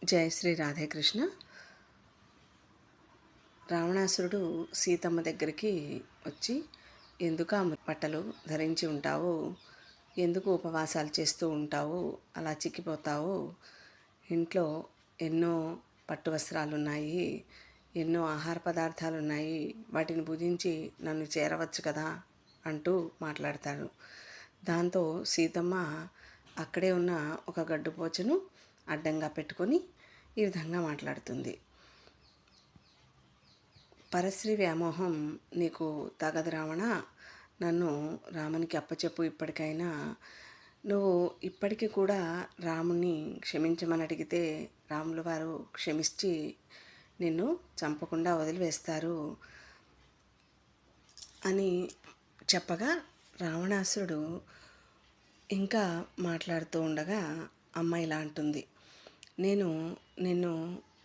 జయ శ్రీ రాధేకృష్ణ. రావణాసురుడు సీతమ్మ దగ్గరికి వచ్చి, ఎందుకు ఆ బట్టలు ధరించి ఉంటావు, ఎందుకు ఉపవాసాలు చేస్తూ ఉంటావు, అలా చిక్కిపోతావు, ఇంట్లో ఎన్నో పట్టు వస్త్రాలున్నాయి, ఎన్నో ఆహార పదార్థాలు ఉన్నాయి, వాటిని భుజించి నన్ను చేరవచ్చు కదా అంటూ మాట్లాడతాడు. దాంతో సీతమ్మ అక్కడే ఉన్న ఒక గడ్డుపోచను అడ్డంగా పెట్టుకొని ఈ విధంగా మాట్లాడుతుంది. పరశ్రీ వ్యామోహం నీకు తగదు రావణ, నన్ను రామునికి అప్పచెప్పు. ఇప్పటికైనా నువ్వు ఇప్పటికీ కూడా రాముని క్షమించమని అడిగితే రాముల వారు క్షమించి నిన్ను చంపకుండా వదిలివేస్తారు అని చెప్పగా, రావణాసురుడు ఇంకా మాట్లాడుతూ ఉండగా అమ్మ ఇలా అంటుంది, నేను నిన్ను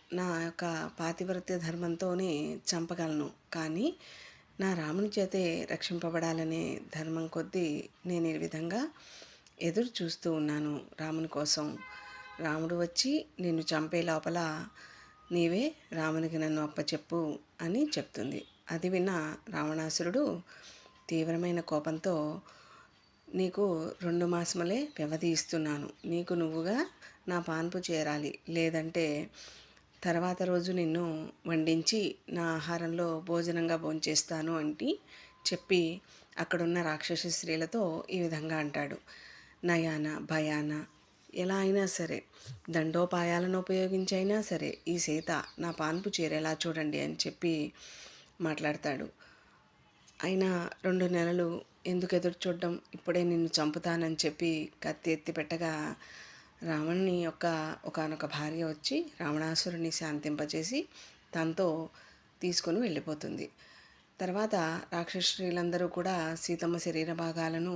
నా యొక్క పాతివ్రత్య ధర్మంతోనే చంపగలను, కానీ నా రాముని చేతే రక్షింపబడాలనే ధర్మం కొద్దీ నేను ఈ విధంగా ఎదురు చూస్తూ ఉన్నాను రాముని కోసం. రాముడు వచ్చి నిన్ను చంపే లోపల నీవే రామునికి నన్ను అప్పచెప్పు అని చెప్తుంది. అది విన్న రావణాసురుడు తీవ్రమైన కోపంతో, నీకు 2 మాసములే వ్యవధి ఇస్తున్నాను, నీకు నువ్వుగా నా పాన్పు చేరాలి, లేదంటే తర్వాత రోజు నిన్ను వండించి నా ఆహారంలో భోజనంగా భోంచేస్తాను అని చెప్పి అక్కడున్న రాక్షస స్త్రీలతో ఈ విధంగా అంటాడు. నయాన భయాన ఎలా అయినా సరే, దండోపాయాలను ఉపయోగించి అయినా సరే ఈ సీత నా పాన్పు చేరేలా చూడండి అని చెప్పి మాట్లాడతాడు. అయినా 2 నెలలు ఎందుకు ఎదురు చూడడం, ఇప్పుడే నిన్ను చంపుతానని చెప్పి కత్తి ఎత్తి పెట్టగా రావణుని యొక్క ఒకానొక భార్య వచ్చి రావణాసురుని శాంతింపచేసి తనతో తీసుకొని వెళ్ళిపోతుంది. తర్వాత రాక్షస స్త్రీలందరూ కూడా సీతమ్మ శరీర భాగాలను,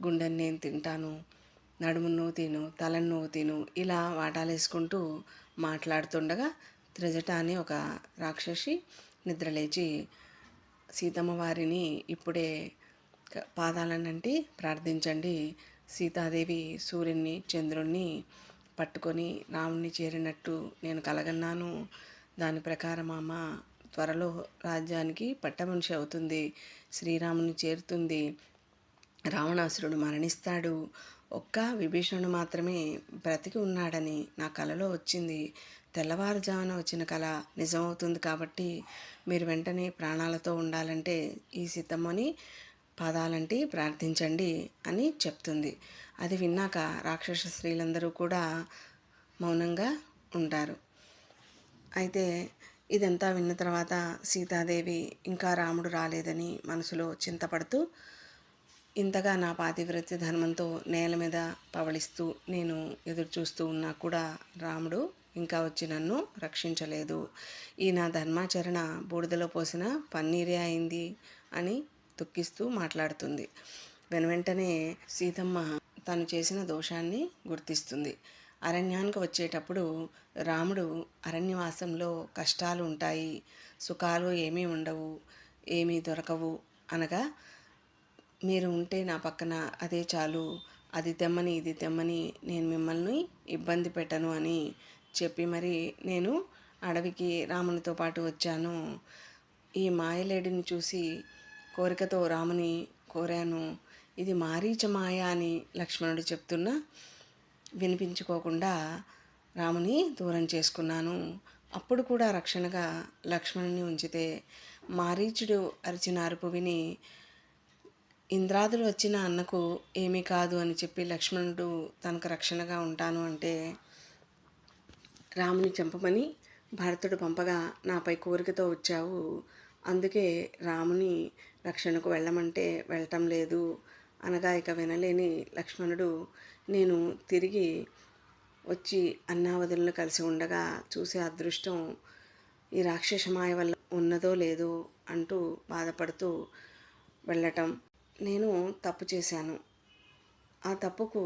గుండెని నేను తింటాను, నడుమును నువ్వు తిను, తలను నువ్వు తిను, ఇలా వాటాలేసుకుంటూ మాట్లాడుతుండగా త్రిజట అని ఒక రాక్షసి నిద్రలేచి సీతమ్మ వారిని ఇప్పుడే పాదాలనంటి ప్రార్థించండి, సీతాదేవి సూర్యుని చంద్రుణ్ణి పట్టుకొని రాముణ్ణి చేరినట్టు నేను కలగన్నాను, దాని ప్రకారం అమ్మ త్వరలో రాజ్యానికి పట్టమనిషి అవుతుంది, శ్రీరాముని చేరుతుంది, రావణాసురుడు మరణిస్తాడు, ఒక్క విభీషణుడు మాత్రమే బ్రతికి ఉన్నాడని నా కలలో వచ్చింది, తెల్లవారుజామున వచ్చిన కళ నిజమవుతుంది, కాబట్టి మీరు వెంటనే ప్రాణాలతో ఉండాలంటే ఈ సీతమ్మని పాదాలంటి ప్రార్థించండి అని చెప్తుంది. అది విన్నాక రాక్షస స్త్రీలందరూ కూడా మౌనంగా ఉంటారు. అయితే ఇదంతా విన్న తర్వాత సీతాదేవి ఇంకా రాముడు రాలేదని మనసులో చింతపడుతూ, ఇంతగా నా పాతివ్రత్య ధర్మంతో నేల మీద పవళిస్తూ నేను ఎదురు చూస్తూ ఉన్నా కూడా రాముడు ఇంకా వచ్చి నన్ను రక్షించలేదు, ఈ నా ధర్మాచరణ బూడిదలో పోసిన పన్నీరే అయింది అని దుఃఖిస్తూ మాట్లాడుతుంది. వెనువెంటనే సీతమ్మ తను చేసిన దోషాన్ని గుర్తిస్తుంది. అరణ్యానికి వచ్చేటప్పుడు రాముడు అరణ్యవాసంలో కష్టాలు ఉంటాయి, సుఖాలు ఏమీ ఉండవు, ఏమీ దొరకవు అనగా, మీరు ఉంటే నా పక్కన అదే చాలు, అది తెమ్మని ఇది తెమ్మని నేను మిమ్మల్ని ఇబ్బంది పెట్టను అని చెప్పి మరి నేను అడవికి రామునితో పాటు వచ్చాను, ఈ మాయలేడిని చూసి కోరికతో రాముని కోరాను, ఇది మారీచ మాయ అని లక్ష్మణుడు చెప్తున్నా వినిపించుకోకుండా రాముని దూరం చేసుకున్నాను, అప్పుడు కూడా రక్షణగా లక్ష్మణుని ఉంచితే మారీచుడు అరిచిన అరుపు విని ఇంద్రాదులు వచ్చిన అన్నకు ఏమీ కాదు అని చెప్పి లక్ష్మణుడు తనకు రక్షణగా ఉంటాను అంటే రాముని చంపమని భరతుడు పంపగా నాపై కోరికతో వచ్చావు, అందుకే రాముని రక్షణకు వెళ్ళమంటే వెళ్ళటం లేదు అనగా, ఇక వినలేని లక్ష్మణుడు నేను తిరిగి వచ్చి అన్నావదులను కలిసి ఉండగా చూసే అదృష్టం ఈ రాక్షసమాయ వల్ల ఉన్నదో లేదో అంటూ బాధపడుతూ వెళ్ళటం, నేను తప్పు చేశాను, ఆ తప్పుకు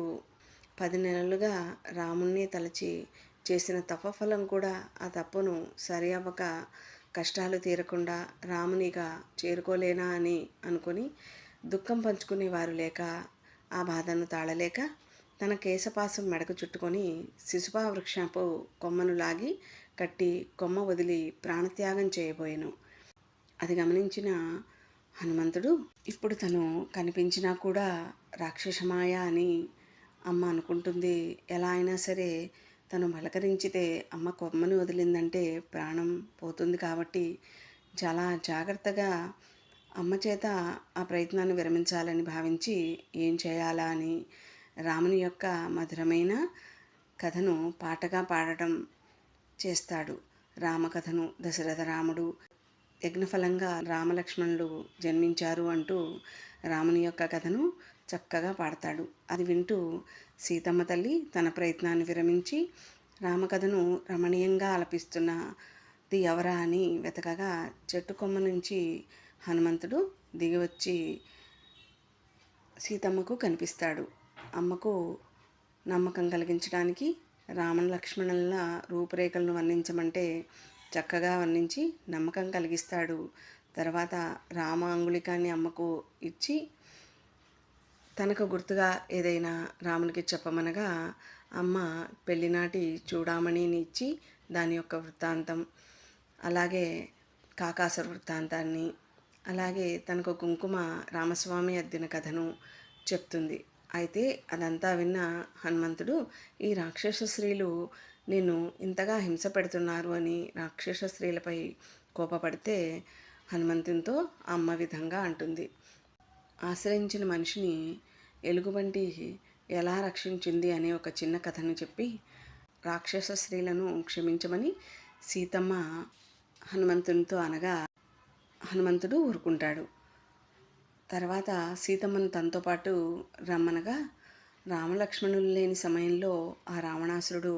10 నెలలుగా రాముణ్ణి తలచి చేసిన తపఫలం కూడా ఆ తప్పును సరి అవ్వక కష్టాలు తీరకుండా రామునిగా చేరుకోలేనా అని అనుకొని దుఃఖం పంచుకునేవారు లేక ఆ బాధను తాళలేక తన కేశపాసం మెడకు చుట్టుకొని శిశుపా వృక్షపు కొమ్మను లాగి కట్టి కొమ్మ వదిలి ప్రాణత్యాగం చేయబోయెను. అది గమనించిన హనుమంతుడు ఇప్పుడు తను కనిపించినా కూడా రాక్షసమాయ అని అమ్మ అనుకుంటుంది. ఎలా అయినా సరే తను పలకరించితే అమ్మ కొమ్మని వదిలిందంటే ప్రాణం పోతుంది కాబట్టి చాలా జాగ్రత్తగా అమ్మ చేత ఆ ప్రయత్నాన్ని విరమించాలని భావించి ఏం చేయాలా అని రాముని యొక్క మధురమైన కథను పాటగా పాడటం చేస్తాడు. రామకథను దశరథ రాముడు యజ్ఞఫలంగా రామలక్ష్మణులు జన్మించారు అంటూ రాముని యొక్క కథను చక్కగా పాడతాడు. అది వింటూ సీతమ్మ తల్లి తన ప్రయత్నాన్ని విరమించి రామకథను రమణీయంగా ఆలపిస్తున్నది ఎవరా అని వెతకగా చెట్టు కొమ్మ నుంచి హనుమంతుడు దిగివచ్చి సీతమ్మకు కనిపిస్తాడు. అమ్మకు నమ్మకం కలిగించడానికి రామ లక్ష్మణుల రూపురేఖలను వర్ణించమంటే చక్కగా వర్ణించి నమ్మకం కలిగిస్తాడు. తర్వాత రామ అంగుళికాన్ని అమ్మకు ఇచ్చి తనకు గుర్తుగా ఏదైనా రామునికి చెప్పమనగా అమ్మ పెళ్లినాటి చూడామణిని ఇచ్చి దాని యొక్క వృత్తాంతం, అలాగే కాకాసుర వృత్తాంతాన్ని, అలాగే తనకు కుంకుమ రామస్వామి అద్దిన కథను చెప్తుంది. అయితే అదంతా విన్న హనుమంతుడు ఈ రాక్షస స్త్రీలు నిన్ను ఇంతగా హింస పెడుతున్నారు అని రాక్షస స్త్రీలపై కోపపడితే హనుమంతునితో అమ్మ విధంగా అంటుంది. ఆశ్రయించిన మనిషిని ఎలుగుబంటి ఎలా రక్షించింది అనే ఒక చిన్న కథను చెప్పి రాక్షస స్త్రీలను క్షమించమని సీతమ్మ హనుమంతునితో అనగా హనుమంతుడు ఊరుకుంటాడు. తర్వాత సీతమ్మను తనతో పాటు రమ్మనగా రామలక్ష్మణులు లేని సమయంలో ఆ రావణాసురుడు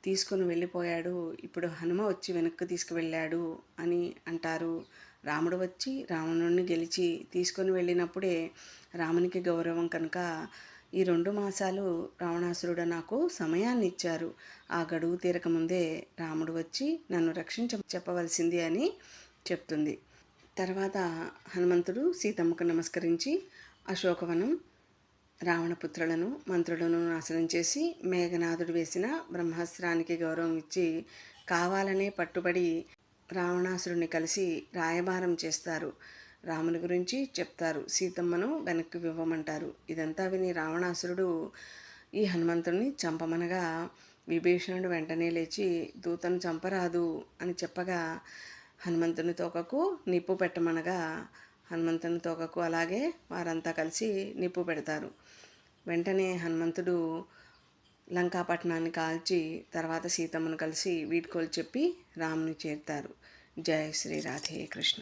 తీసుకుని వెళ్ళిపోయాడు, ఇప్పుడు హనుమ వచ్చి వెనక్కి తీసుకువెళ్ళాడు అని అంటారు. రాముడు వచ్చి రావణుడిని గెలిచి తీసుకొని వెళ్ళినప్పుడే రామునికి గౌరవం కనుక ఈ 2 మాసాలు రావణాసురుడు నాకు సమయాన్ని ఇచ్చారు, ఆ గడువు తీరకముందే రాముడు వచ్చి నన్ను చెప్పవలసింది అని చెప్తుంది. తర్వాత హనుమంతుడు సీతమ్మకు నమస్కరించి అశోకవనం రావణపుత్రులను మంత్రులను నాశనం చేసి మేఘనాథుడు వేసిన బ్రహ్మాస్త్రానికి గౌరవం ఇచ్చి కావాలనే పట్టుబడి రావణాసురుని కలిసి రాయబారం చేస్తారు. రాముని గురించి చెప్తారు, సీతమ్మను వెనక్కి ఇవ్వమంటారు. ఇదంతా విని రావణాసురుడు ఈ హనుమంతుడిని చంపమనగా విభీషణుడు వెంటనే లేచి దూతను చంపరాదు అని చెప్పగా హనుమంతుని తోకకు నిప్పు పెట్టమనగా హనుమంతుని తోకకు అలాగే వారంతా కలిసి నిప్పు పెడతారు. వెంటనే హనుమంతుడు లంకాపట్నాన్ని కాల్చి తర్వాత సీతమ్మను కలిసి వీడ్కోలు చెప్పి రాముని చేరుతారు. జై శ్రీ రాధే కృష్ణ.